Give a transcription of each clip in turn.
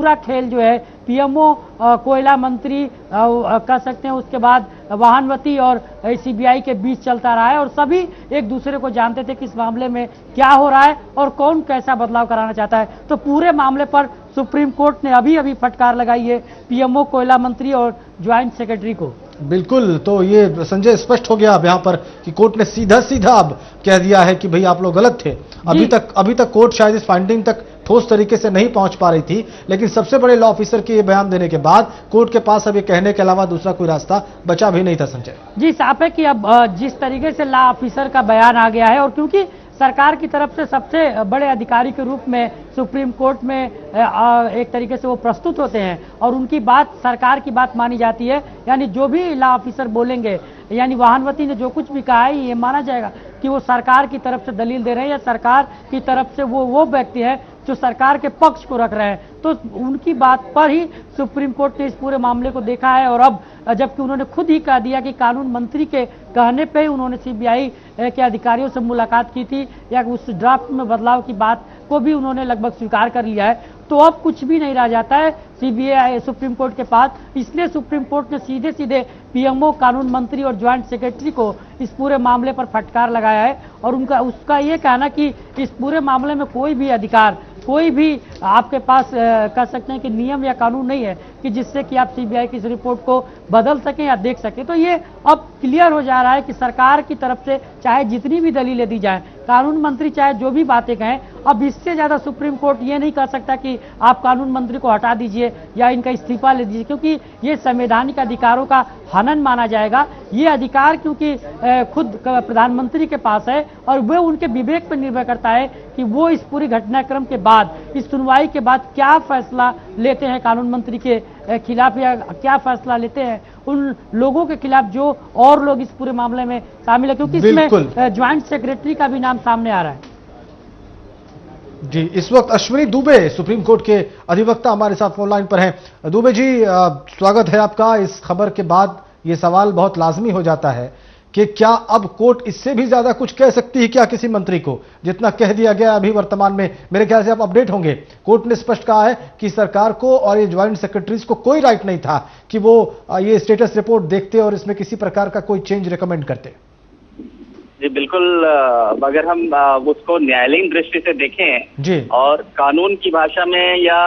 पूरा खेल जो है पीएमओ, कोयला मंत्री कह सकते हैं, उसके बाद वाहनवती और सीबीआई के बीच चलता रहा है और सभी एक दूसरे को जानते थे कि इस मामले में क्या हो रहा है और कौन कैसा बदलाव कराना चाहता है। तो पूरे मामले पर सुप्रीम कोर्ट ने अभी फटकार लगाई है पीएमओ, कोयला मंत्री और ज्वाइंट सेक्रेटरी को। बिल्कुल, तो ये संजय स्पष्ट हो गया अब यहाँ पर कि कोर्ट ने सीधा सीधा अब कह दिया है कि भाई आप लोग गलत थे। अभी तक कोर्ट शायद इस फाइंडिंग तक ठोस तरीके से नहीं पहुंच पा रही थी, लेकिन सबसे बड़े लॉ ऑफिसर के ये बयान देने के बाद कोर्ट के पास अब ये कहने के अलावा दूसरा कोई रास्ता बचा भी नहीं था। संजय जी, साफ है कि अब जिस तरीके से लॉ ऑफिसर का बयान आ गया है और क्योंकि सरकार की तरफ से सबसे बड़े अधिकारी के रूप में सुप्रीम कोर्ट में एक तरीके से वो प्रस्तुत होते हैं और उनकी बात, सरकार की बात मानी जाती है, यानी जो भी लॉ ऑफिसर बोलेंगे, यानी वाहनवती ने जो कुछ भी कहा है ये माना जाएगा कि वो सरकार की तरफ से दलील दे रहे हैं या सरकार की तरफ से वो व्यक्ति है जो सरकार के पक्ष को रख रहे हैं। तो उनकी बात पर ही सुप्रीम कोर्ट ने इस पूरे मामले को देखा है और अब जबकि उन्होंने खुद ही कह दिया कि कानून मंत्री के कहने पे ही उन्होंने सीबीआई के अधिकारियों से मुलाकात की थी या उस ड्राफ्ट में बदलाव की बात को भी उन्होंने लगभग स्वीकार कर लिया है, तो अब कुछ भी नहीं रह जाता है सीबीआई सुप्रीम कोर्ट के पास। इसलिए सुप्रीम कोर्ट ने सीधे सीधे पीएमओ, कानून मंत्री और ज्वाइंट सेक्रेटरी को इस पूरे मामले पर फटकार लगाया है और उसका ये कहना कि इस पूरे मामले में कोई भी अधिकार, कोई भी आपके पास कह सकते हैं कि नियम या कानून नहीं है कि जिससे कि आप सीबीआई की इस रिपोर्ट को बदल सकें या देख सकें। तो ये अब क्लियर हो जा रहा है कि सरकार की तरफ से चाहे जितनी भी दलीलें दी जाएं, कानून मंत्री चाहे जो भी बातें कहें, अब इससे ज्यादा सुप्रीम कोर्ट ये नहीं कह सकता कि आप कानून मंत्री को हटा दीजिए या इनका इस्तीफा ले दीजिए, क्योंकि ये संवैधानिक अधिकारों का हनन माना जाएगा। ये अधिकार क्योंकि खुद प्रधानमंत्री के पास है और वह उनके विवेक पर निर्भर करता है कि वो इस पूरी घटनाक्रम के बाद, इस सुनवाई के बाद क्या फैसला लेते हैं कानून मंत्री के खिलाफ या क्या फैसला लेते हैं उन लोगों के खिलाफ जो और लोग इस पूरे मामले में शामिल है, क्योंकि इसमें ज्वाइंट सेक्रेटरी का भी नाम सामने आ रहा है। जी, इस वक्त अश्विनी दुबे सुप्रीम कोर्ट के अधिवक्ता हमारे साथ फोन लाइन पर हैं। दुबे जी, स्वागत है आपका। इस खबर के बाद ये सवाल बहुत लाजमी हो जाता है कि क्या अब कोर्ट इससे भी ज्यादा कुछ कह सकती है क्या किसी मंत्री को, जितना कह दिया गया अभी वर्तमान में? मेरे ख्याल से आप अपडेट होंगे, कोर्ट ने स्पष्ट कहा है कि सरकार को और ये ज्वाइंट सेक्रेटरीज को कोई राइट नहीं था कि वो ये स्टेटस रिपोर्ट देखते और इसमें किसी प्रकार का कोई चेंज रिकमेंड करते। जी बिल्कुल, अगर हम उसको न्यायालयीन दृष्टि से देखें जी और कानून की भाषा में या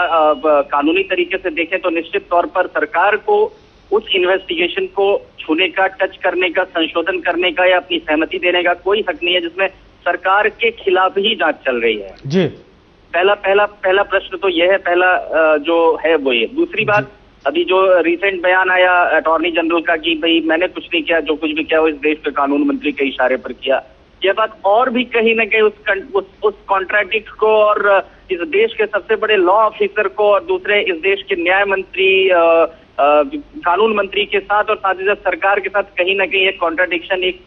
कानूनी तरीके से देखें तो निश्चित तौर पर सरकार को उस इन्वेस्टिगेशन को छूने का, टच करने का, संशोधन करने का या अपनी सहमति देने का कोई हक नहीं है जिसमें सरकार के खिलाफ ही जांच चल रही है। जी, पहला प्रश्न तो यह है, पहला जो है वो ये। दूसरी बात, अभी जो रिसेंट बयान आया अटॉर्नी जनरल का कि भाई मैंने कुछ नहीं किया, जो कुछ भी किया वो इस देश के कानून मंत्री के इशारे पर किया, यह बात और भी कहीं न कहीं उस कॉन्ट्राडिक्ट को और इस देश के सबसे बड़े लॉ ऑफिसर को और दूसरे इस देश के न्याय मंत्री, कानून मंत्री के साथ और साथ ही साथ सरकार के साथ कहीं ना कहीं एक कॉन्ट्राडिक्शन, एक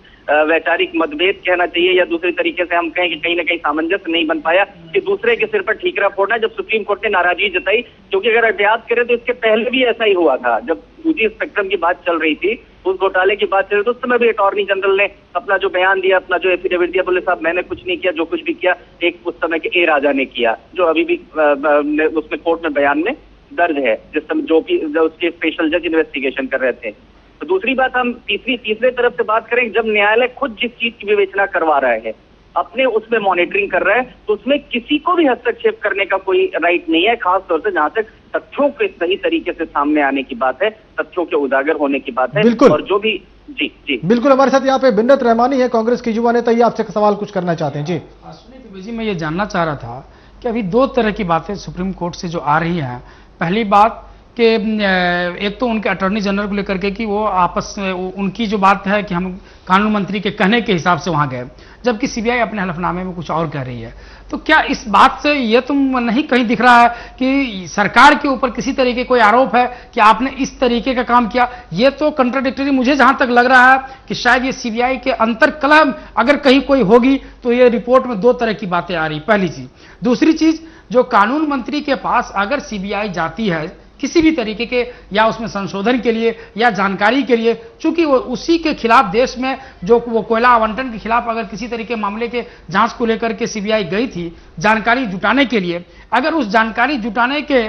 वैचारिक मतभेद कहना चाहिए या दूसरी तरीके से हम कहें कि कहीं ना कहीं सामंजस्य नहीं बन पाया कि दूसरे के सिर पर ठीकरा फोड़ना, जब सुप्रीम कोर्ट ने नाराजगी जताई। क्योंकि अगर याद करें तो इसके पहले भी ऐसा ही हुआ था, जब 2G स्पेक्ट्रम की बात चल रही थी, उस घोटाले की बात चल रही थी, उस समय भी अटॉर्नी जनरल ने अपना जो बयान दिया, अपना जो एफिडेविट दिया, बोले साहब मैंने कुछ नहीं किया, जो कुछ भी किया एक उस समय के ए राजा ने किया, जो अभी भी उसमें कोर्ट में बयान में दर्ज है, जिस समय जो उसके स्पेशल जज इन्वेस्टिगेशन कर रहे थे। तो दूसरी बात, हम तीसरे तरफ से बात करें, जब न्यायालय खुद जिस चीज की विवेचना करवा रहा है, अपने उसमें मॉनिटरिंग कर रहा है, तो उसमें किसी को भी हस्तक्षेप करने का कोई राइट नहीं है, खासतौर से जहां तक तथ्यों के सही तरीके से सामने आने की बात है, तथ्यों के उजागर होने की बात है। और जो भी जी बिल्कुल, हमारे साथ यहाँ पे बिन्नत रहमानी है, कांग्रेस की युवा नेता, ये आपसे सवाल कुछ करना चाहते हैं। जी अश्विनी जी, मैं ये जानना चाह रहा था कि अभी दो तरह की बातें सुप्रीम कोर्ट से जो आ रही हैं। पहली बात कि एक तो उनके अटॉर्नी जनरल को लेकर के कि वो आपस में उनकी जो बात है कि हम कानून मंत्री के कहने के हिसाब से वहां गए, जबकि सीबीआई अपने हलफनामे में कुछ और कह रही है। तो क्या इस बात से ये तो नहीं कहीं दिख रहा है कि सरकार के ऊपर किसी तरीके कोई आरोप है कि आपने इस तरीके का काम किया? ये तो कंट्राडिक्टरी मुझे जहां तक लग रहा है कि शायद ये सीबीआई के अंतर्कलह अगर कहीं कोई होगी तो ये रिपोर्ट में दो तरह की बातें आ रही, पहली चीज। दूसरी चीज, जो कानून मंत्री के पास अगर सीबीआई जाती है किसी भी तरीके के या उसमें संशोधन के लिए या जानकारी के लिए, चूंकि वो उसी के खिलाफ देश में जो वो कोयला आवंटन के खिलाफ अगर किसी तरीके मामले के जांच को लेकर के सीबीआई गई थी जानकारी जुटाने के लिए, अगर उस जानकारी जुटाने के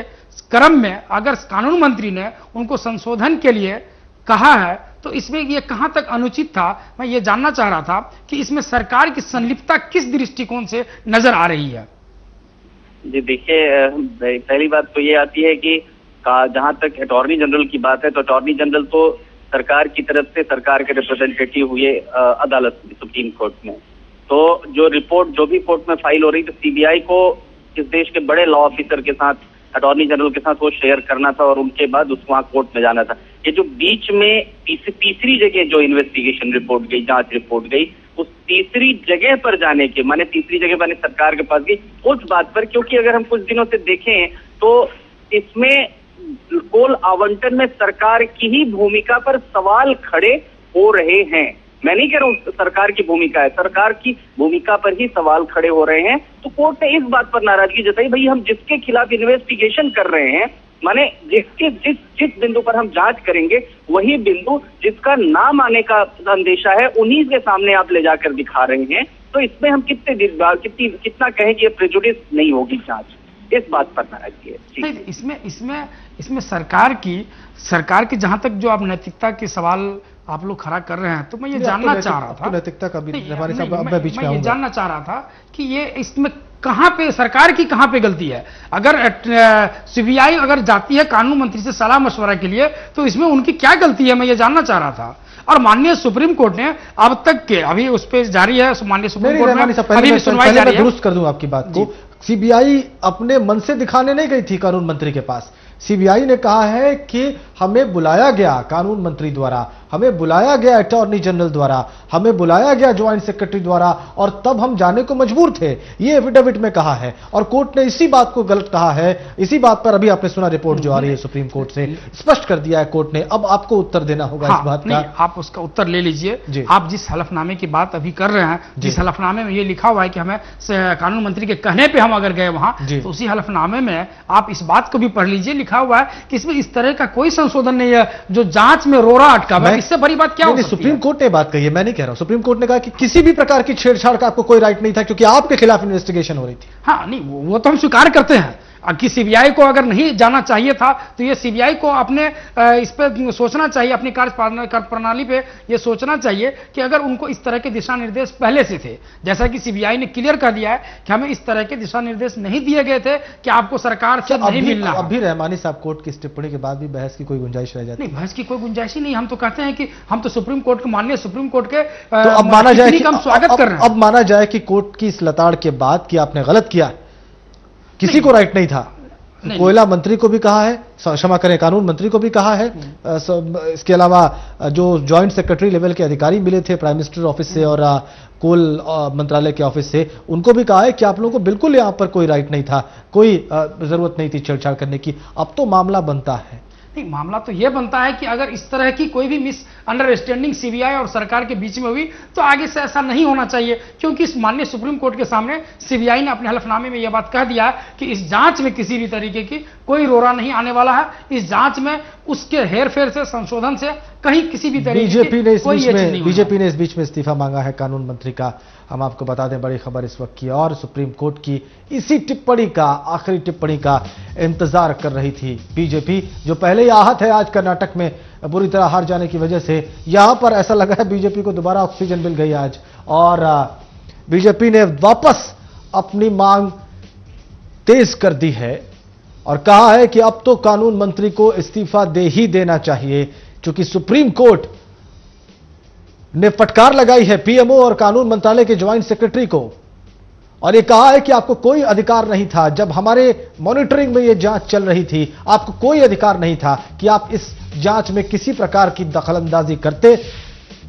क्रम में अगर कानून मंत्री ने उनको संशोधन के लिए कहा है तो इसमें ये कहां तक अनुचित था। मैं ये जानना चाह रहा था कि इसमें सरकार की संलिप्तता किस दृष्टिकोण से नजर आ रही है। जी देखिए, पहली बात तो ये आती है कि जहां तक अटॉर्नी जनरल की बात है तो अटॉर्नी जनरल तो सरकार की तरफ से सरकार के रिप्रेजेंटेटिव हुए अदालत में, सुप्रीम कोर्ट में। तो जो रिपोर्ट जो भी कोर्ट में फाइल हो रही, तो सीबीआई को इस देश के बड़े लॉ ऑफिसर के साथ, अटॉर्नी जनरल के साथ वो शेयर करना था और उनके बाद उसको वहां कोर्ट में जाना था। ये जो बीच में तीसरी जगह जो इन्वेस्टिगेशन रिपोर्ट गई, जांच रिपोर्ट गई, उस तीसरी जगह पर जाने के माने तीसरी जगह माने सरकार के पास गई उस बात पर, क्योंकि अगर हम कुछ दिनों से देखें तो इसमें कोल आवंटन में सरकार की ही भूमिका पर सवाल खड़े हो रहे हैं। मैं नहीं कह रहा हूं सरकार की भूमिका है, सरकार की भूमिका पर ही सवाल खड़े हो रहे हैं। तो कोर्ट ने इस बात पर नाराजगी जताई, भाई हम जिसके खिलाफ इन्वेस्टिगेशन कर रहे हैं, माने जिस बिंदु पर हम जांच करेंगे वही बिंदु जिसका नाम आने का अंदेशा है उन्हीं के सामने आप ले जाकर दिखा रहे हैं। तो इसमें हम कितना कहें कि प्रेजुडिस नहीं होगी जांच, इस बात पर नाराजगी है। इसमें सरकार की जहां तक जो आप नैतिकता के सवाल आप लोग खड़ा कर रहे हैं, तो मैं ये जानना चाह रहा था, नैतिकता का भी मैं ये जानना चाह रहा था कि ये इसमें कहां पे सरकार की कहां पे गलती है। अगर सीबीआई अगर जाती है कानून मंत्री से सलाह मशवरा के लिए तो इसमें उनकी क्या गलती है, मैं ये जानना चाह रहा था। और माननीय सुप्रीम कोर्ट ने अब तक के अभी उस पर जारी है, माननीय सुप्रीम कोर्ट में अभी भी सुनवाई जारी है। दुरुस्त कर दूं आपकी बात को, सीबीआई अपने मन से दिखाने नहीं गई थी कानून मंत्री के पास। सीबीआई ने कहा है कि हमें बुलाया गया कानून मंत्री द्वारा, हमें बुलाया गया अटॉर्नी जनरल द्वारा, हमें बुलाया गया ज्वाइंट सेक्रेटरी द्वारा और तब हम जाने को मजबूर थे, ये एफिडेविट में कहा है। और कोर्ट ने इसी बात को गलत कहा है। इसी बात पर अभी आपने सुना रिपोर्ट जो आ रही है सुप्रीम कोर्ट से, स्पष्ट कर दिया है कोर्ट ने। अब आपको उत्तर देना होगा इस बात का। आप उसका उत्तर ले लीजिए। आप जिस हलफनामे की बात अभी कर रहे हैं, जिस हलफनामे में ये लिखा हुआ है कि हमें कानून मंत्री के कहने पर हम अगर गए वहां, तो उसी हलफनामे में आप इस बात को भी पढ़ लीजिए, लिखा हुआ है कि इसमें इस तरह का कोई संशोधन नहीं है जो जांच में रोड़ा अटका हुआ है। इससे बड़ी बात क्या हो सकती है? सुप्रीम कोर्ट ने बात कही है, मैं नहीं कह रहा हूं। सुप्रीम कोर्ट ने कहा कि किसी भी प्रकार की छेड़छाड़ का आपको कोई राइट नहीं था क्योंकि आपके खिलाफ इन्वेस्टिगेशन हो रही थी। हाँ, नहीं वो तो हम स्वीकार करते हैं कि सीबीआई को अगर नहीं जाना चाहिए था तो ये सीबीआई को अपने इस पे सोचना चाहिए, अपनी कार्य प्रणाली पे ये सोचना चाहिए कि अगर उनको इस तरह के दिशा निर्देश पहले से थे, जैसा कि सीबीआई ने क्लियर कर दिया है कि हमें इस तरह के दिशा निर्देश नहीं दिए गए थे कि आपको सरकार से नहीं मिलना। अब भी रहमानी साहब कोर्ट की इस टिप्पणी के बाद भी बहस की कोई गुंजाइश रह जाती है? नहीं, बहस की कोई गुंजाइश ही नहीं। हम तो कहते हैं कि हम तो सुप्रीम कोर्ट के माननीय सुप्रीम कोर्ट के तो अब माना जाए कि हम स्वागत कर रहे हैं। अब माना जाए कि कोर्ट की इस लताड़ के बाद कि आपने गलत किया, किसी को राइट नहीं था। कोयला मंत्री को भी कहा है, क्षमा करें कानून मंत्री को भी कहा है, इसके अलावा जो ज्वाइंट सेक्रेटरी लेवल के अधिकारी मिले थे प्राइम मिनिस्टर ऑफिस से और कोल मंत्रालय के ऑफिस से, उनको भी कहा है कि आप लोगों को बिल्कुल यहां पर कोई राइट नहीं था, कोई जरूरत नहीं थी छेड़छाड़ करने की। अब तो मामला बनता है। नहीं, मामला तो यह बनता है कि अगर इस तरह की कोई भी मिस अंडरस्टैंडिंग सीबीआई और सरकार के बीच में हुई तो आगे से ऐसा नहीं होना चाहिए, क्योंकि इस माननीय सुप्रीम कोर्ट के सामने सीबीआई ने अपने हलफनामे में यह बात कह दिया है कि इस जांच में किसी भी तरीके की कोई रोड़ा नहीं आने वाला है। इस जांच में उसके हेरफेर से, संशोधन से कहीं किसी भी तरीके बीजेपी ने इस बीच में इस्तीफा मांगा है कानून मंत्री का। हम आपको बता दें बड़ी खबर इस वक्त की, और सुप्रीम कोर्ट की इसी टिप्पणी का, आखिरी टिप्पणी का इंतजार कर रही थी बीजेपी, जो पहले ही आहत है आज कर्नाटक में बुरी तरह हार जाने की वजह से। यहां पर ऐसा लगा है बीजेपी को दोबारा ऑक्सीजन मिल गई आज, और बीजेपी ने वापस अपनी मांग तेज कर दी है और कहा है कि अब तो कानून मंत्री को इस्तीफा दे ही देना चाहिए, क्योंकि सुप्रीम कोर्ट ने फटकार लगाई है पीएमओ और कानून मंत्रालय के ज्वाइंट सेक्रेटरी को, और यह कहा है कि आपको कोई अधिकार नहीं था, जब हमारे मॉनिटरिंग में यह जांच चल रही थी आपको कोई अधिकार नहीं था कि आप इस जांच में किसी प्रकार की दखलंदाजी करते,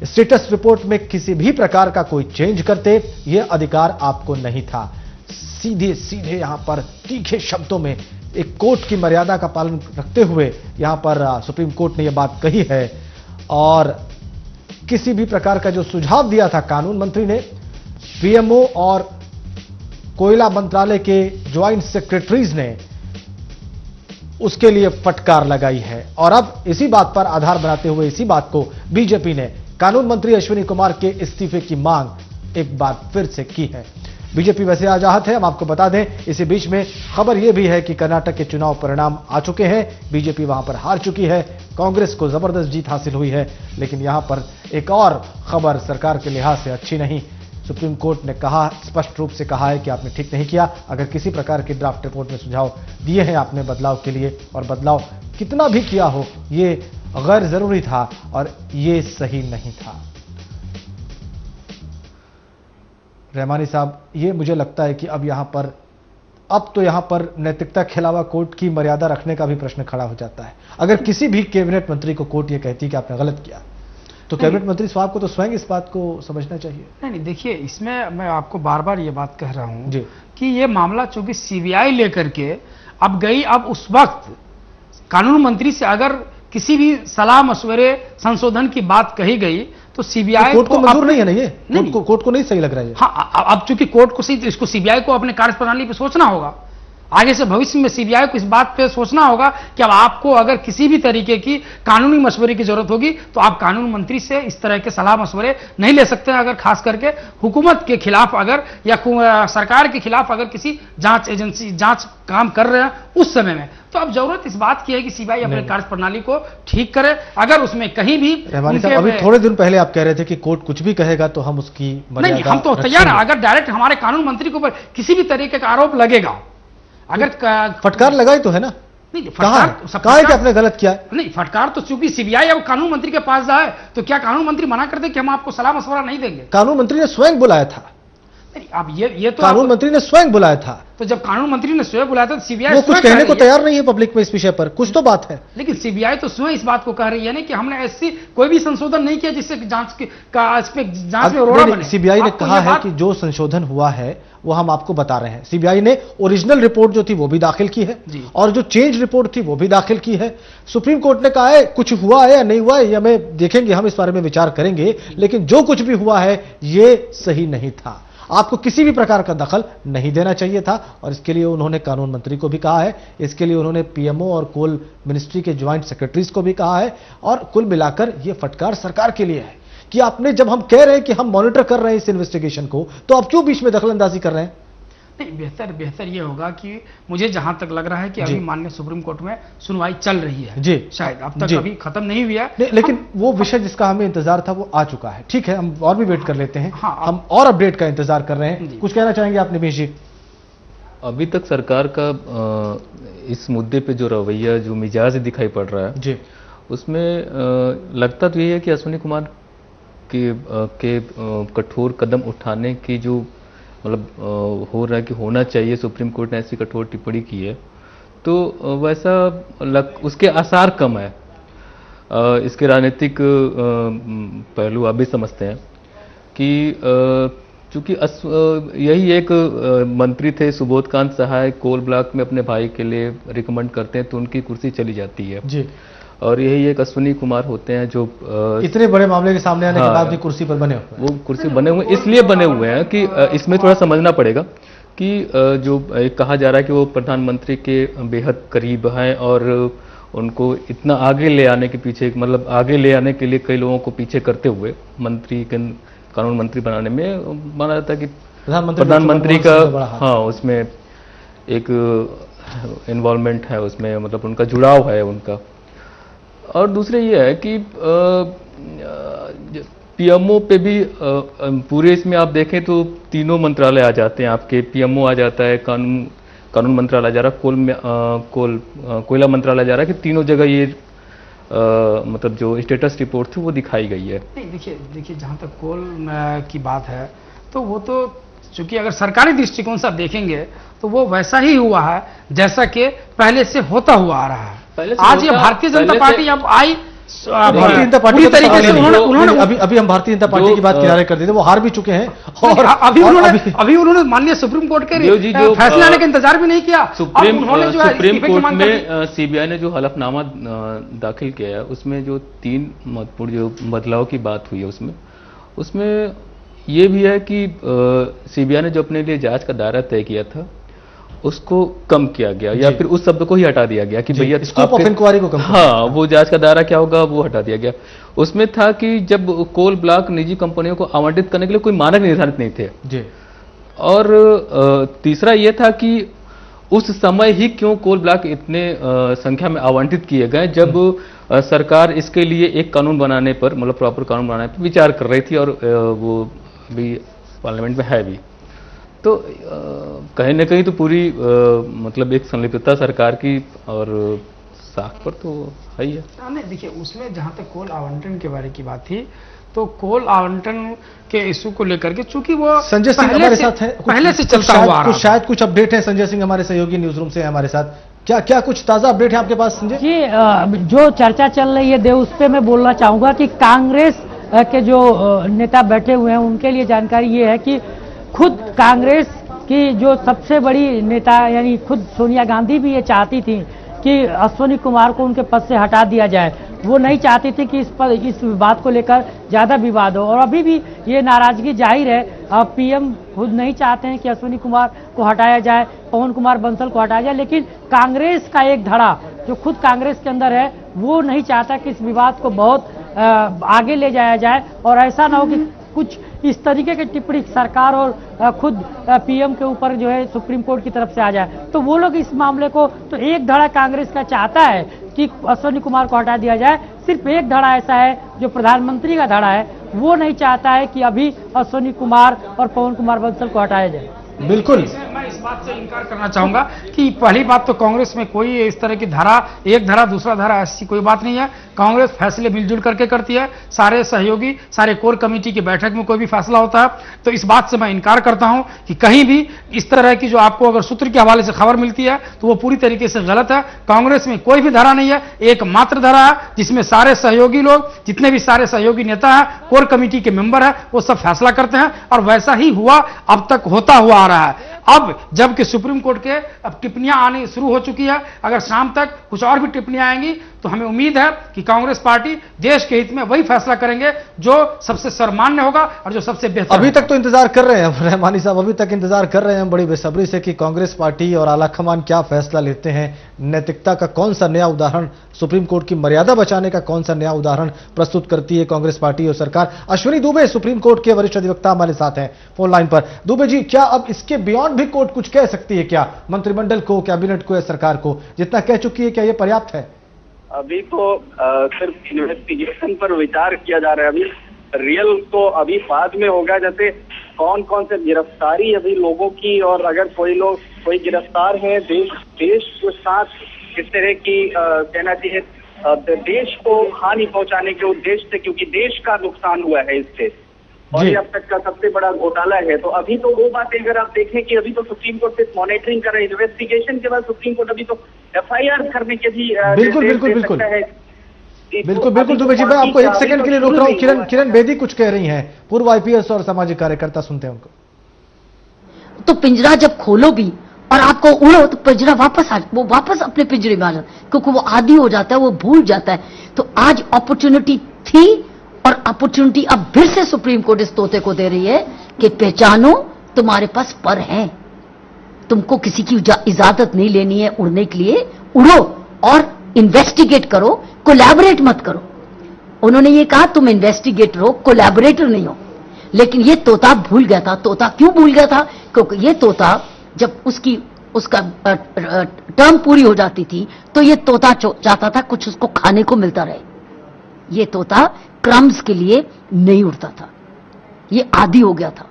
स्टेटस रिपोर्ट में किसी भी प्रकार का कोई चेंज करते, यह अधिकार आपको नहीं था। सीधे सीधे यहां पर तीखे शब्दों में एक कोर्ट की मर्यादा का पालन रखते हुए यहां पर सुप्रीम कोर्ट ने यह बात कही है, और किसी भी प्रकार का जो सुझाव दिया था कानून मंत्री ने, पीएमओ और कोयला मंत्रालय के ज्वाइंट सेक्रेटरीज ने उसके लिए फटकार लगाई है। और अब इसी बात पर आधार बनाते हुए इसी बात को बीजेपी ने कानून मंत्री अश्विनी कुमार के इस्तीफे की मांग एक बार फिर से की है। बीजेपी वैसे आज आहत है, हम आपको बता दें। इसी बीच में खबर यह भी है कि कर्नाटक के चुनाव परिणाम आ चुके हैं, बीजेपी वहां पर हार चुकी है, कांग्रेस को जबरदस्त जीत हासिल हुई है। लेकिन यहां पर एक और खबर सरकार के लिहाज से अच्छी नहीं। सुप्रीम कोर्ट ने कहा, स्पष्ट रूप से कहा है कि आपने ठीक नहीं किया। अगर किसी प्रकार की ड्राफ्ट रिपोर्ट में सुझाव दिए हैं आपने बदलाव के लिए, और बदलाव कितना भी किया हो, ये गैर जरूरी था और ये सही नहीं था। रहमानी साहब, ये मुझे लगता है कि अब यहां पर नैतिकता के अलावा कोर्ट की मर्यादा रखने का भी प्रश्न खड़ा हो जाता है। अगर किसी भी कैबिनेट मंत्री को कोर्ट ये कहती कि आपने गलत किया, तो कैबिनेट मंत्री साहब को तो स्वयं इस बात को समझना चाहिए। नहीं, देखिए, इसमें मैं आपको बार बार ये बात कह रहा हूं जी। कि ये मामला चूंकि सीबीआई लेकर के अब गई, अब उस वक्त कानून मंत्री से अगर किसी भी सलाह मशवरे संशोधन की बात कही गई तो सीबीआई कोर्ट को मंजूर नहीं है ना, ये कोर्ट को नहीं सही लग रहा है। हाँ, अब चूंकि कोर्ट को सही, इसको सीबीआई को अपने कार्यप्रणाली पे सोचना होगा। आगे से भविष्य में सीबीआई को इस बात पे सोचना होगा कि अब आपको अगर किसी भी तरीके की कानूनी मशवरे की जरूरत होगी तो आप कानून मंत्री से इस तरह के सलाह मशवरे नहीं ले सकते हैं। अगर खास करके हुकूमत के खिलाफ अगर या सरकार के खिलाफ अगर किसी जांच एजेंसी जांच काम कर रहे हैं उस समय में, तो अब जरूरत इस बात की है कि सीबीआई अपने कार्यप्रणाली को ठीक करे। अगर उसमें कहीं भी अभी थोड़े दिन पहले आप कह रहे थे कि कोर्ट कुछ भी कहेगा तो हम उसकी नहीं, हम तो तैयार हैं। अगर डायरेक्ट हमारे कानून मंत्री के ऊपर किसी भी तरीके का आरोप लगेगा, अगर फटकार लगाई तो है ना, नहीं, कहा है कि आपने गलत किया है? नहीं, फटकार तो चूंकि सीबीआई अब कानून मंत्री के पास जाए तो क्या कानून मंत्री मना कर दे कि हम आपको सलाह मशवरा नहीं देंगे? कानून मंत्री ने स्वयं बुलाया था। नहीं, अब ये तो कानून मंत्री ने स्वयं बुलाया था। तो जब कानून मंत्री ने स्वयं बुलाया था तो सीबीआई वो कुछ कहने को तैयार नहीं है पब्लिक में इस विषय पर, कुछ तो बात है। लेकिन सीबीआई तो स्वयं इस बात को कह रही है ना कि हमने ऐसी कोई भी संशोधन नहीं किया जिससे जांच में रोड़ा बने। सीबीआई ने कहा है कि जो संशोधन हुआ है वो हम आपको बता रहे हैं। सीबीआई ने ओरिजिनल रिपोर्ट जो थी वो भी दाखिल की है और जो चेंज रिपोर्ट थी वो भी दाखिल की है। सुप्रीम कोर्ट ने कहा है कुछ हुआ है या नहीं हुआ है, ये हमें देखेंगे, हम इस बारे में विचार करेंगे, लेकिन जो कुछ भी हुआ है ये सही नहीं था। आपको किसी भी प्रकार का दखल नहीं देना चाहिए था और इसके लिए उन्होंने कानून मंत्री को भी कहा है, इसके लिए उन्होंने पीएमओ और कोल मिनिस्ट्री के ज्वाइंट सेक्रेटरीज को भी कहा है। और कुल मिलाकर यह फटकार सरकार के लिए है कि आपने, जब हम कह रहे हैं कि हम मॉनिटर कर रहे हैं इस इन्वेस्टिगेशन को, तो आप क्यों बीच में दखलंदाजी कर रहे हैं? नहीं, बेहतर ये होगा कि मुझे जहां तक लग रहा है कि अभी माननीय सुप्रीम कोर्ट में सुनवाई चल रही है जी, शायद अब तक अभी खत्म नहीं हुई है। लेकिन वो विषय जिसका हमें इंतजार था वो आ चुका है। ठीक है, हम और भी वेट कर लेते हैं। हाँ, हम और अपडेट का इंतजार कर रहे हैं। कुछ कहना चाहेंगे आप निमेश जी? अभी तक सरकार का इस मुद्दे पे जो रवैया, जो मिजाज दिखाई पड़ रहा है जी, उसमें लगता तो यही है कि अश्विनी कुमार के कठोर कदम उठाने की जो मतलब हो रहा है कि होना चाहिए, सुप्रीम कोर्ट ने ऐसी कठोर टिप्पणी की है, तो वैसा उसके आसार कम है। इसके राजनीतिक पहलू आप भी समझते हैं कि चूंकि यही एक मंत्री थे सुबोधकांत सहाय, कोल ब्लॉक में अपने भाई के लिए रिकमेंड करते हैं तो उनकी कुर्सी चली जाती है जी। और यही एक अश्विनी कुमार होते हैं जो इतने बड़े मामले के सामने आने के बाद भी कुर्सी पर बने हुए, वो कुर्सी बने हुए इसलिए बने हुए हैं कि इसमें थोड़ा समझना पड़ेगा कि जो कहा जा रहा है कि वो प्रधानमंत्री के बेहद करीब हैं और उनको इतना आगे ले आने के पीछे, मतलब आगे ले आने के लिए कई लोगों को पीछे करते हुए मंत्री के कानून मंत्री बनाने में माना जाता है कि प्रधानमंत्री का हाँ उसमें एक इन्वॉल्वमेंट है, उसमें मतलब उनका जुड़ाव है उनका। और दूसरे ये है कि पीएमओ पे भी पूरे इसमें आप देखें तो तीनों मंत्रालय आ जाते हैं आपके। पीएमओ आ जाता है, कानून मंत्रालय जा रहा है, कोयला मंत्रालय जा रहा है कि तीनों जगह ये मतलब जो स्टेटस रिपोर्ट थी वो दिखाई गई है। नहीं, देखिए जहां तक कोल की बात है तो वो तो चूंकि अगर सरकारी दृष्टिकोण से आप देखेंगे तो वो वैसा ही हुआ है जैसा कि पहले से होता हुआ आ रहा है। आज ये भारतीय जनता पार्टी अब आई, भारतीय जनता पार्टी पूरी तरीके से उन्होंने अभी हम भारतीय जनता पार्टी की बात किनारे कर देते, वो हार भी चुके हैं और अभी उन्होंने माननीय सुप्रीम कोर्ट के फैसले आने का इंतजार भी नहीं किया। सुप्रीम कोर्ट में सीबीआई ने जो हलफनामा दाखिल किया है उसमें जो 3 महत्वपूर्ण जो बदलाव की बात हुई है उसमें ये भी है कि सीबीआई ने जो अपने लिए जांच का दायरा तय किया था उसको कम किया गया या फिर उस शब्द को ही हटा दिया गया कि भैया स्कोप ऑफ इंक्वायरी को कम, हाँ वो जांच का दायरा क्या होगा वो हटा दिया गया। उसमें था कि जब कोल ब्लॉक निजी कंपनियों को आवंटित करने के लिए कोई मानक निर्धारित नहीं थे जी, और तीसरा यह था कि उस समय ही क्यों कोल ब्लॉक इतने संख्या में आवंटित किए गए, जब सरकार इसके लिए एक कानून बनाने पर, मतलब प्रॉपर कानून बनाने पर विचार कर रही थी, और वो भी पार्लियामेंट में है भी। तो कहीं ना कहीं तो पूरी मतलब एक संलिप्तता सरकार की और साख पर तो है ही है। नहीं देखिए, उसमें जहां तक कोल आवंटन के बारे की बात थी, तो कोल आवंटन के इशू को लेकर के, चूंकि वो संजय सिंह हमारे साथ है, पहले से चलता हुआ आ रहा है। शायद कुछ अपडेट है, संजय सिंह हमारे सहयोगी न्यूज रूम से है हमारे साथ। क्या कुछ ताजा अपडेट है आपके पास संजय जी? जो चर्चा चल रही है देव, उस पे मैं बोलना चाहूंगा कि कांग्रेस के जो नेता बैठे हुए हैं उनके लिए जानकारी ये है कि खुद कांग्रेस की जो सबसे बड़ी नेता यानी खुद सोनिया गांधी भी ये चाहती थी कि अश्विनी कुमार को उनके पद से हटा दिया जाए। वो नहीं चाहती थी कि इस विवाद को लेकर ज्यादा विवाद हो, और अभी भी ये नाराजगी जाहिर है। पीएम खुद नहीं चाहते हैं कि अश्विनी कुमार को हटाया जाए, पवन कुमार बंसल को हटाया जाए, लेकिन कांग्रेस का एक धड़ा जो खुद कांग्रेस के अंदर है वो नहीं चाहता कि इस विवाद को बहुत आगे ले जाया जाए, और ऐसा ना हो कि कुछ इस तरीके की टिप्पणी सरकार और खुद पीएम के ऊपर जो है सुप्रीम कोर्ट की तरफ से आ जाए। तो वो लोग इस मामले को, तो एक धड़ा कांग्रेस का चाहता है कि अश्विनी कुमार को हटा दिया जाए, सिर्फ एक धड़ा ऐसा है जो प्रधानमंत्री का धड़ा है, वो नहीं चाहता है कि अभी अश्विनी कुमार और पवन कुमार बंसल को हटाया जाए। बिल्कुल, मैं इस बात से इनकार करना चाहूंगा कि पहली बात तो कांग्रेस में कोई इस तरह की धारा, एक धारा दूसरा धारा, ऐसी कोई बात नहीं है। कांग्रेस फैसले मिलजुल करके करती है, सारे सहयोगी, सारे कोर कमेटी की बैठक में कोई भी फैसला होता है, तो इस बात से मैं इनकार करता हूं कि कहीं भी इस तरह की जो आपको अगर सूत्र के हवाले से खबर मिलती है तो वो पूरी तरीके से गलत है। कांग्रेस में कोई भी धारा नहीं है, एकमात्र धारा है जिसमें सारे सहयोगी लोग, जितने भी सारे सहयोगी नेता हैं, कोर कमेटी के मेंबर हैं, वो सब फैसला करते हैं, और वैसा ही हुआ, अब तक होता हुआ आ रहा है। अब जबकि सुप्रीम कोर्ट के अब टिप्पणियां आनी शुरू हो चुकी है, अगर शाम तक कुछ और भी टिप्पणियां आएंगी तो हमें उम्मीद है कि कांग्रेस पार्टी देश के हित में वही फैसला करेंगे जो सबसे सर्वमान्य होगा और जो सबसे बेहतर। अभी तक तो इंतजार कर रहे हैं रहमानी साहब, अभी तक इंतजार कर रहे हैं बड़ी बेसब्री से कि कांग्रेस पार्टी और आलाकमान क्या फैसला लेते हैं। नैतिकता का कौन सा नया उदाहरण, सुप्रीम कोर्ट की मर्यादा बचाने का कौन सा नया उदाहरण प्रस्तुत करती है कांग्रेस पार्टी और सरकार। अश्विनी दुबे सुप्रीम कोर्ट के वरिष्ठ अधिवक्ता हमारे साथ हैं फोन लाइन पर। दुबे जी, क्या अब इसके बियॉन्ड भी कोर्ट कुछ कह सकती है क्या मंत्रिमंडल को, कैबिनेट को या सरकार को? जितना कह चुकी है क्या ये पर्याप्त है? अभी तो सिर्फ इन्वेस्टिगेशन पर विचार किया जा रहा है, अभी रियल तो अभी बाद में होगा। जैसे कौन कौन से गिरफ्तारी अभी लोगों की, और अगर कोई गिरफ्तार है देश के साथ किस तरह की कहना चाहिए देश को हानि पहुंचाने के उद्देश्य से, क्योंकि देश का नुकसान हुआ है इससे, और ये अब तक का सबसे बड़ा घोटाला है। तो अभी तो वो बातें अगर आप देखें कि अभी तो सुप्रीम कोर्ट सिर्फ मॉनिटरिंग कर रहे हैं, इन्वेस्टिगेशन के बाद सुप्रीम कोर्ट अभी तो एफआईआर करने के भी बिल्कुल दुबे जी, मैं आपको एक सेकंड के लिए रोक रहा हूं। किरण बेदी कुछ कह रही हैं, पूर्व आईपीएस और सामाजिक कार्यकर्ता, सुनते हैं उनको। तो पिंजरा जब खोलो भी और आपको उड़ो तो पिंजरा वो वापस अपने पिंजरे में आ जाता है, क्योंकि वो आदी हो जाता है, वो भूल जाता है। तो आज अपॉर्चुनिटी थी और अपॉर्चुनिटी अब फिर से सुप्रीम कोर्ट इस तोते को दे रही है कि पहचानो तुम्हारे पास पर है, तुमको किसी की इजाजत नहीं लेनी है उड़ने के लिए, उड़ो और इन्वेस्टिगेट करो, कोलैबोरेट मत करो। उन्होंने ये कहा तुम इन्वेस्टिगेटर हो, कोलैबोरेटर नहीं हो। लेकिन ये तोता भूल गया था। तोता क्यों भूल गया था? क्योंकि ये तोता जब उसका टर्म पूरी हो जाती थी तो ये तोता चाहता था कुछ उसको खाने को मिलता रहे। ये तोता क्रम्स के लिए नहीं उड़ता था, ये आदी हो गया था।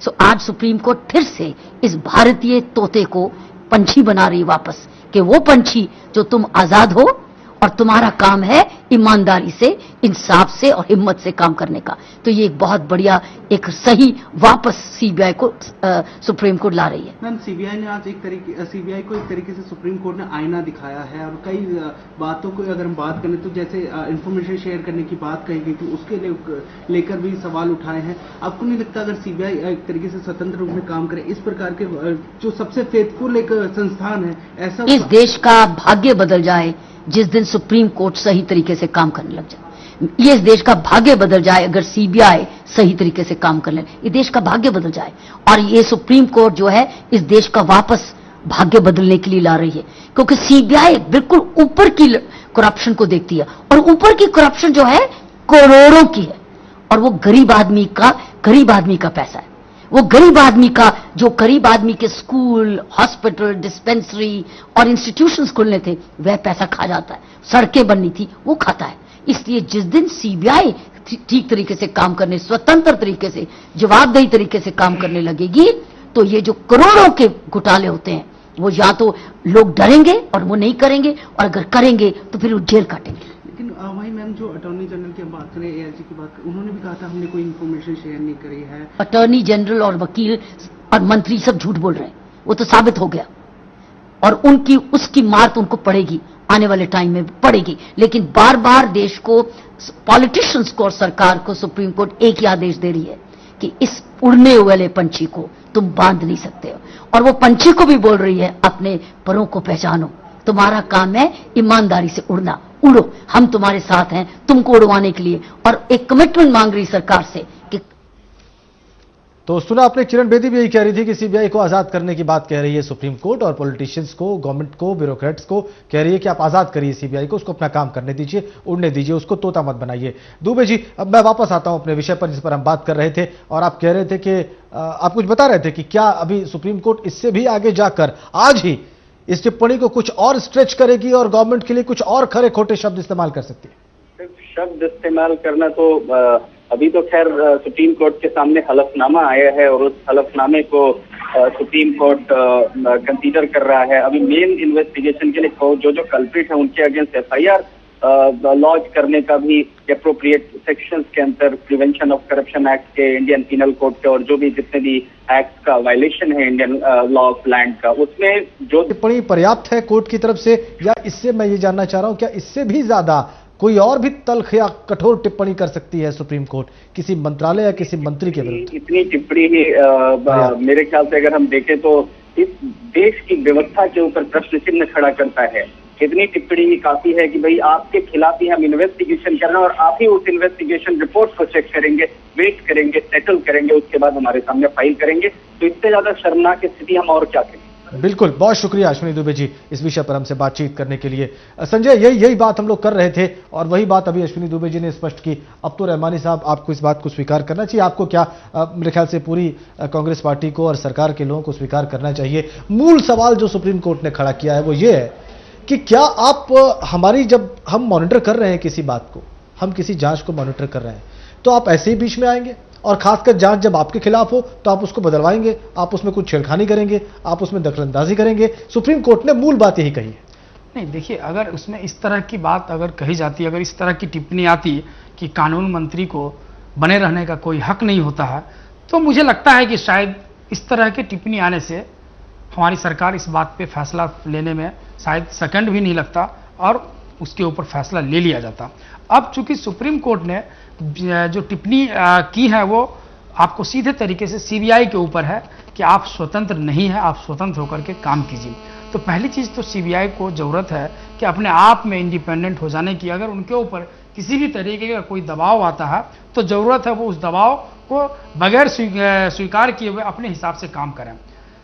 सो आज सुप्रीम कोर्ट फिर से इस भारतीय तोते को पंछी बना रही वापस, कि वो पंछी जो तुम आजाद हो और तुम्हारा काम है ईमानदारी से, इंसाफ से और हिम्मत से काम करने का। तो ये एक बहुत बढ़िया, एक सही वापस सीबीआई को सुप्रीम कोर्ट ला रही है। मैम, सीबीआई ने आज सीबीआई को एक तरीके से सुप्रीम कोर्ट ने आईना दिखाया है, और कई बातों को अगर हम बात करें तो जैसे इंफॉर्मेशन शेयर करने की बात कही गई थी, उसके लेकर भी सवाल उठाए हैं। आपको नहीं लगता अगर सीबीआई एक तरीके से स्वतंत्र रूप में काम करे, इस प्रकार के जो सबसे फेथफुल एक संस्थान है, ऐसा इस देश का भाग्य बदल जाए जिस दिन सुप्रीम कोर्ट सही तरीके से काम करने लग जाए। ये इस देश का भाग्य बदल जाए अगर सीबीआई सही तरीके से काम करने, ये देश का भाग्य बदल जाए। और ये सुप्रीम कोर्ट जो है इस देश का वापस भाग्य बदलने के लिए ला रही है, क्योंकि सीबीआई बिल्कुल ऊपर की करप्शन को देखती है, और ऊपर की करप्शन जो है करोड़ों की है, और वो गरीब आदमी का पैसा है। वो गरीब आदमी का, जो गरीब आदमी के स्कूल, हॉस्पिटल, डिस्पेंसरी और इंस्टीट्यूशंस खुलने थे, वह पैसा खा जाता है। सड़कें बननी थी, वो खाता है। इसलिए जिस दिन सीबीआई ठीक तरीके से काम करने, स्वतंत्र तरीके से, जवाबदेही तरीके से काम करने लगेगी, तो ये जो करोड़ों के घोटाले होते हैं, वो या तो लोग डरेंगे और वो नहीं करेंगे, और अगर करेंगे तो फिर वो जेल काटेंगे। लेकिन वही मैम, जो अटॉर्नी जनरल की बात करें, एआईजी की बात करें, उन्होंने भी कहा था हमने कोई इन्फॉर्मेशन शेयर नहीं करी है। अटॉर्नी जनरल और वकील और मंत्री सब झूठ बोल रहे हैं, वो तो साबित हो गया। और उसकी मार तो उनको पड़ेगी, आने वाले टाइम में पड़ेगी। लेकिन बार बार देश को, पॉलिटिशियंस को और सरकार को सुप्रीम कोर्ट एक ही आदेश दे रही है कि इस उड़ने वाले पंछी को तुम बांध नहीं सकते हो। और वो पंछी को भी बोल रही है, अपने परों को पहचानो, तुम्हारा काम है ईमानदारी से उड़ना, उड़ो, हम तुम्हारे साथ हैं तुमको उड़वाने के लिए। और एक कमिटमेंट मांग रही सरकार से कि तो सुना आपने, किरण बेदी भी यही कह रही थी कि सीबीआई को आजाद करने की बात कह रही है सुप्रीम कोर्ट, और पॉलिटिशियंस को, गवर्नमेंट को, ब्यूरोक्रेट्स को कह रही है कि आप आजाद करिए सीबीआई को, उसको अपना काम करने दीजिए, उड़ने दीजिए, उसको तोता मत बनाइए। दुबे जी, अब मैं वापस आता हूं अपने विषय पर जिस पर हम बात कर रहे थे, और आप कह रहे थे कि आप कुछ बता रहे थे कि क्या अभी सुप्रीम कोर्ट इससे भी आगे जाकर आज ही इस टिप्पणी को कुछ और स्ट्रेच करेगी और गवर्नमेंट के लिए कुछ और खरे खोटे शब्द इस्तेमाल कर सकती है? शब्द इस्तेमाल करना तो अभी तो खैर सुप्रीम कोर्ट के सामने हलफनामा आया है, और उस हलफनामे को सुप्रीम कोर्ट कंसीडर कर रहा है। अभी मेन इन्वेस्टिगेशन के लिए जो कल्प्रिट है उनके अगेंस्ट एफआईआर लॉन्च करने का भी एप्रोप्रिएट सेक्शंस के अंदर, प्रिवेंशन ऑफ करप्शन एक्ट के, इंडियन पीनल कोड के, और जो भी जितने भी एक्ट का वायलेशन है इंडियन लॉ ऑफ लैंड का, उसमें जो टिप्पणी पर्याप्त है कोर्ट की तरफ से, या इससे, मैं ये जानना चाह रहा हूं, क्या इससे भी ज्यादा कोई और भी तल्ख या कठोर टिप्पणी कर सकती है सुप्रीम कोर्ट किसी मंत्रालय या किसी मंत्री के विरुद्ध? इतनी टिप्पणी ही मेरे ख्याल से अगर हम देखें तो इस देश की व्यवस्था के ऊपर प्रश्न चिन्ह खड़ा करता है। इतनी टिप्पणी ही काफी है कि भाई आपके खिलाफ ही हम इन्वेस्टिगेशन करना, और आप ही उस इन्वेस्टिगेशन रिपोर्ट को चेक करेंगे, वेट करेंगे, सेटल करेंगे, उसके बाद हमारे सामने फाइल करेंगे। तो इससे ज्यादा शर्मनाक स्थिति हम और क्या करें। बिल्कुल, बहुत शुक्रिया अश्विनी दुबे जी इस विषय पर हमसे बातचीत करने के लिए। संजय, यही बात हम लोग कर रहे थे, और वही बात अभी अश्विनी दुबे जी ने स्पष्ट की। अब तो रहमानी साहब, आपको इस बात को स्वीकार करना चाहिए, आपको क्या, मेरे ख्याल से पूरी कांग्रेस पार्टी को और सरकार के लोगों को स्वीकार करना चाहिए। मूल सवाल जो सुप्रीम कोर्ट ने खड़ा किया है वो ये है कि क्या आप हमारी, जब हम मॉनिटर कर रहे हैं किसी बात को, हम किसी जांच को मॉनिटर कर रहे हैं, तो आप ऐसे ही बीच में आएंगे, और खासकर जांच जब आपके खिलाफ हो तो आप उसको बदलवाएंगे, आप उसमें कुछ छेड़खानी करेंगे, आप उसमें दखलंदाजी करेंगे। सुप्रीम कोर्ट ने मूल बात यही कही है। नहीं, देखिए, अगर उसमें इस तरह की बात अगर कही जाती, अगर इस तरह की टिप्पणी आती कि कानून मंत्री को बने रहने का कोई हक नहीं होता है, तो मुझे लगता है कि शायद इस तरह की टिप्पणी आने से हमारी सरकार इस बात पे फैसला लेने में शायद सेकंड भी नहीं लगता, और उसके ऊपर फैसला ले लिया जाता। अब चूंकि सुप्रीम कोर्ट ने जो टिप्पणी की है वो आपको सीधे तरीके से सीबीआई के ऊपर है कि आप स्वतंत्र नहीं है, आप स्वतंत्र होकर के काम कीजिए। तो पहली चीज तो सीबीआई को जरूरत है कि अपने आप में इंडिपेंडेंट हो जाने की। अगर उनके ऊपर किसी भी तरीके का कोई दबाव आता है तो जरूरत है वो उस दबाव को बगैर स्वीकार किए हुए अपने हिसाब से काम करें।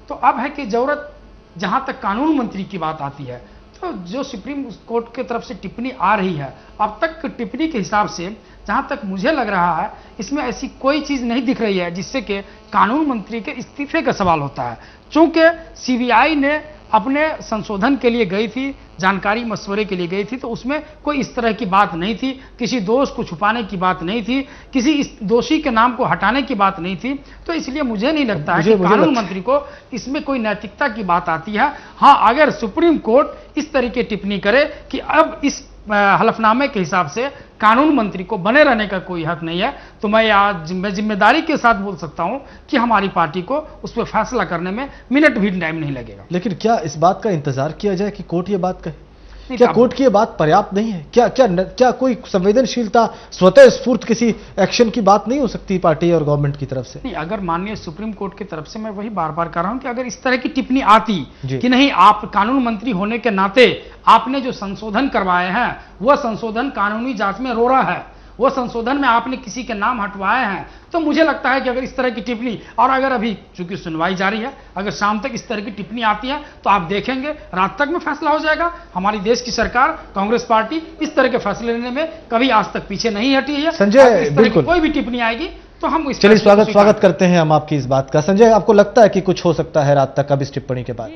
तो अब है कि जरूरत, जहां तक कानून मंत्री की बात आती है, तो जो सुप्रीम कोर्ट की तरफ से टिप्पणी आ रही है, अब तक टिप्पणी के हिसाब से जहां तक मुझे लग रहा है, इसमें ऐसी कोई चीज नहीं दिख रही है जिससे कि कानून मंत्री के इस्तीफे का सवाल होता है। चूंकि सीबीआई ने अपने संशोधन के लिए गई थी, जानकारी मशवरे के लिए गई थी, तो उसमें कोई इस तरह की बात नहीं थी, किसी दोष को छुपाने की बात नहीं थी, किसी इस दोषी के नाम को हटाने की बात नहीं थी। तो इसलिए मुझे नहीं लगता है कि कानून मंत्री को इसमें कोई नैतिकता की बात आती है। हाँ, अगर सुप्रीम कोर्ट इस तरह की टिप्पणी करे कि अब इस हलफनामे के हिसाब से कानून मंत्री को बने रहने का कोई हक नहीं है, तो मैं आज जिम्मेदारी के साथ बोल सकता हूं कि हमारी पार्टी को उस पर फैसला करने में मिनट भी टाइम नहीं लगेगा। लेकिन क्या इस बात का इंतजार किया जाए कि कोर्ट ये बात कहे? क्या कोर्ट की ये बात पर्याप्त नहीं है? क्या कोई संवेदनशीलता, स्वतः स्फूर्त किसी एक्शन की बात नहीं हो सकती पार्टी और गवर्नमेंट की तरफ से? नहीं, अगर माननीय सुप्रीम कोर्ट की तरफ से, मैं वही बार बार कह रहा हूं कि अगर इस तरह की टिप्पणी आती कि नहीं, आप कानून मंत्री होने के नाते आपने जो संशोधन करवाए हैं वह संशोधन कानूनी जांच में रो रहा है, वो संशोधन में आपने किसी के नाम हटवाए हैं, तो मुझे लगता है कि अगर इस तरह की टिप्पणी, और अगर अभी चूंकि सुनवाई जारी है, अगर शाम तक इस तरह की टिप्पणी आती है तो आप देखेंगे रात तक में फैसला हो जाएगा। हमारी देश की सरकार, कांग्रेस पार्टी इस तरह के फैसले लेने में कभी आज तक पीछे नहीं हटी है। संजय, बिल्कुल कोई भी टिप्पणी आएगी तो हम इस चलिए फैसले को स्वागत करते हैं हम आपकी इस बात का। संजय, आपको लगता है कि कुछ हो सकता है रात तक अब इस टिप्पणी के बाद?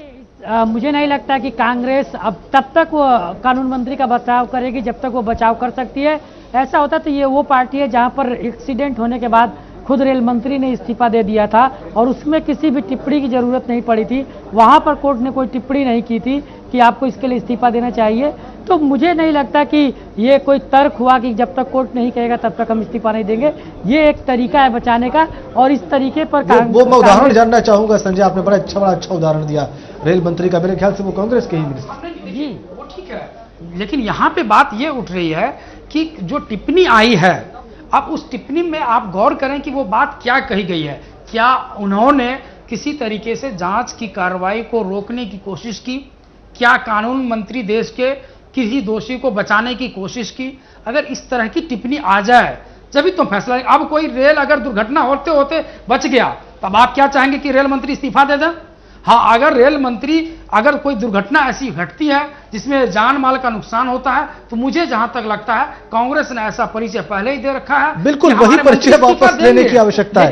मुझे नहीं लगता कि कांग्रेस अब तब तक वो कानून मंत्री का बचाव करेगी जब तक वो बचाव कर सकती है। ऐसा होता तो ये वो पार्टी है जहां पर एक्सीडेंट होने के बाद खुद रेल मंत्री ने इस्तीफा दे दिया था और उसमें किसी भी टिप्पणी की जरूरत नहीं पड़ी थी। वहां पर कोर्ट ने कोई टिप्पणी नहीं की थी कि आपको इसके लिए इस्तीफा देना चाहिए। तो मुझे नहीं लगता कि ये कोई तर्क हुआ कि जब तक कोर्ट नहीं कहेगा तब तक हम इस्तीफा नहीं देंगे। ये एक तरीका है बचाने का और इस तरीके पर वो मैं उदाहरण जानना चाहूंगा। संजय, आपने बड़ा अच्छा उदाहरण दिया रेल मंत्री का। मेरे ख्याल से वो कांग्रेस के ही मिनिस्टर। जी वो ठीक है, लेकिन यहाँ पे बात ये उठ रही है कि जो टिप्पणी आई है, अब उस टिप्पणी में आप गौर करें कि वो बात क्या कही गई है। क्या उन्होंने किसी तरीके से जांच की कार्रवाई को रोकने की कोशिश की? क्या कानून मंत्री देश के किसी दोषी को बचाने की कोशिश की? अगर इस तरह की टिप्पणी आ जाए जब तो फैसला। अब कोई रेल अगर दुर्घटना होते होते बच गया तब आप क्या चाहेंगे कि रेल मंत्री इस्तीफा दे दें? हाँ, अगर रेल मंत्री अगर कोई दुर्घटना ऐसी घटती है जिसमें जान माल का नुकसान होता है तो मुझे जहां तक लगता है कांग्रेस ने ऐसा परिचय पहले ही दे रखा है। बिल्कुल वही परिचय वापस लेने की आवश्यकता है।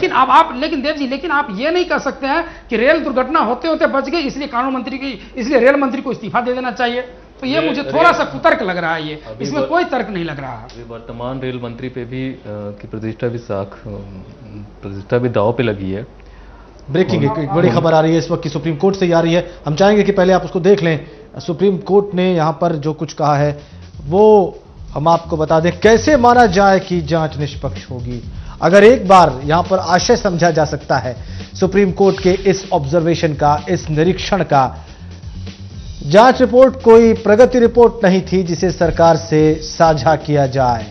लेकिन देव जी, लेकिन आप ये नहीं कर सकते हैं कि रेल दुर्घटना होते होते बच गई इसलिए कानून मंत्री की, इसलिए रेल मंत्री को इस्तीफा दे देना चाहिए। तो ये मुझे थोड़ा सा कुतर्क लग रहा है। ये इसमें कोई तर्क नहीं लग रहा है। वर्तमान रेल मंत्री पे भी की प्रतिष्ठा भी दांव पे लगी है। ब्रेकिंग एक बड़ी खबर आ रही है इस वक्त की सुप्रीम कोर्ट से आ रही है। हम चाहेंगे कि पहले आप उसको देख लें। सुप्रीम कोर्ट ने यहां पर जो कुछ कहा है वो हम आपको बता दें। कैसे माना जाए कि जांच निष्पक्ष होगी? अगर एक बार यहां पर आशय समझा जा सकता है सुप्रीम कोर्ट के इस ऑब्जर्वेशन का, इस निरीक्षण का, जांच रिपोर्ट कोई प्रगति रिपोर्ट नहीं थी जिसे सरकार से साझा किया जाए।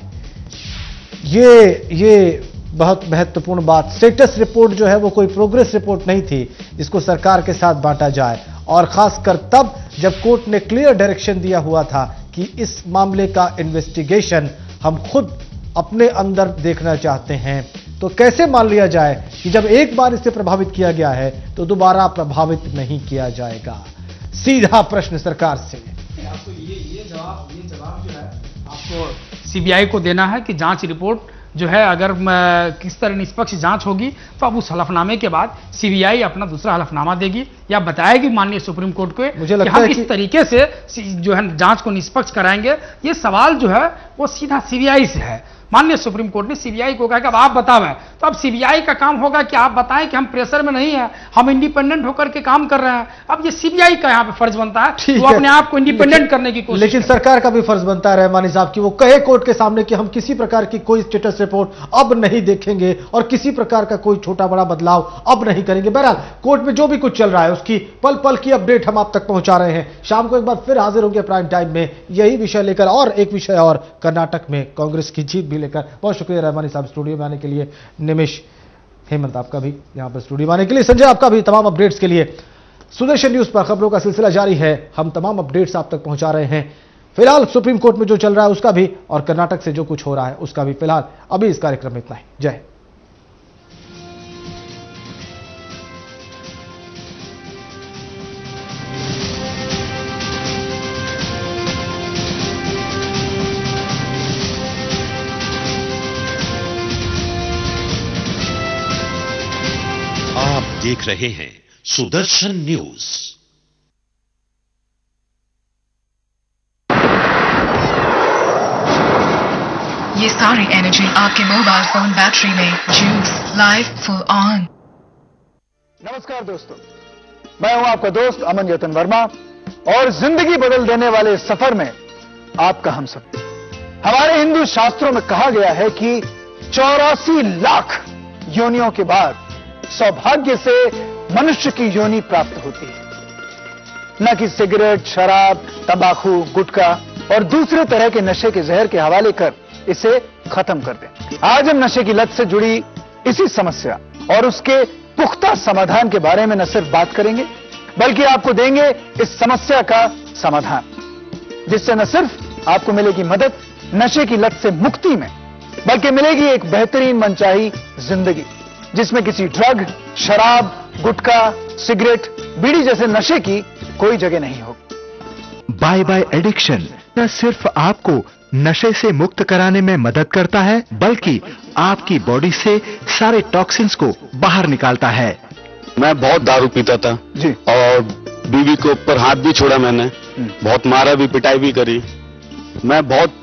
ये बहुत महत्वपूर्ण बात। स्टेटस रिपोर्ट जो है वो कोई प्रोग्रेस रिपोर्ट नहीं थी जिसको सरकार के साथ बांटा जाए, और खासकर तब जब कोर्ट ने क्लियर डायरेक्शन दिया हुआ था कि इस मामले का इन्वेस्टिगेशन हम खुद अपने अंदर देखना चाहते हैं। तो कैसे मान लिया जाए कि जब एक बार इससे प्रभावित किया गया है तो दोबारा प्रभावित नहीं किया जाएगा? सीधा प्रश्न सरकार से। आपको ये जवाब जो है आपको सीबीआई को देना है कि जांच रिपोर्ट जो है अगर किस तरह निष्पक्ष जांच होगी तो अब उस हलफनामे के बाद सीबीआई अपना दूसरा हलफनामा देगी या बताएगी माननीय सुप्रीम कोर्ट को मुझे कि हम इस तरीके से जो है जांच को निष्पक्ष कराएंगे। ये सवाल जो है वो सीधा सीबीआई से है। माननीय सुप्रीम कोर्ट ने सीबीआई को कहा कि अब आप बतावें, तो अब सीबीआई का काम होगा कि आप बताएं कि हम प्रेशर में नहीं है, हम इंडिपेंडेंट होकर के काम कर रहे हैं। अब ये सीबीआई का यहाँ पे फर्ज बनता है वो अपने आप को इंडिपेंडेंट करने की कोशिश। लेकिन सरकार का भी फर्ज बनता है रहमानी साहब कि वो कहे कोर्ट के सामने कि हम किसी प्रकार की कोई स्टेटस रिपोर्ट अब नहीं देखेंगे और किसी प्रकार का कोई छोटा बड़ा बदलाव अब नहीं करेंगे। बहरहाल कोर्ट में जो भी कुछ चल रहा है उसकी पल पल की अपडेट हम आप तक पहुंचा रहे हैं। शाम को एक बार फिर हाजिर होंगे प्राइम टाइम में यही विषय लेकर, और एक विषय और कर्नाटक में कांग्रेस की जीत भी लेकर। बहुत शुक्रिया रहमानी साहब स्टूडियो में आने के लिए। निमिष, हेमंत आपका भी यहां पर स्टूडियो में आने के लिए। संजय आपका भी तमाम अपडेट्स के लिए। सुदर्शन न्यूज पर खबरों का सिलसिला जारी है, हम तमाम अपडेट्स आप तक पहुंचा रहे हैं। फिलहाल सुप्रीम कोर्ट में जो चल रहा है उसका भी, और कर्नाटक से जो कुछ हो रहा है उसका भी। फिलहाल अभी इस कार्यक्रम में इतना ही। जय। आप देख रहे हैं सुदर्शन न्यूज। ये सारी एनर्जी आपके मोबाइल फोन बैटरी में जूस लाइव फुल ऑन। नमस्कार दोस्तों, मैं हूं आपका दोस्त अमन यतन वर्मा और जिंदगी बदल देने वाले सफर में आपका हम सब। हमारे हिंदू शास्त्रों में कहा गया है कि 84 लाख योनियों के बाद सौभाग्य से मनुष्य की योनि प्राप्त होती है। न कि सिगरेट, शराब, तंबाकू, गुटखा और दूसरे तरह के नशे के जहर के हवाले कर इसे खत्म कर दें। आज हम नशे की लत से जुड़ी इसी समस्या और उसके पुख्ता समाधान के बारे में न सिर्फ बात करेंगे बल्कि आपको देंगे इस समस्या का समाधान, जिससे न सिर्फ आपको मिलेगी मदद नशे की लत से मुक्ति में, बल्कि मिलेगी एक बेहतरीन मनचाही जिंदगी जिसमें किसी ड्रग, शराब, गुटखा, सिगरेट, बीड़ी जैसे नशे की कोई जगह नहीं होगी। बाय बाय एडिक्शन न सिर्फ आपको नशे से मुक्त कराने में मदद करता है, बल्कि आपकी बॉडी से सारे टॉक्सिन्स को बाहर निकालता है। मैं बहुत दारू पीता था जी। और बीवी के ऊपर हाथ भी छोड़ा मैंने, बहुत मारा भी, पिटाई भी करी। मैं बहुत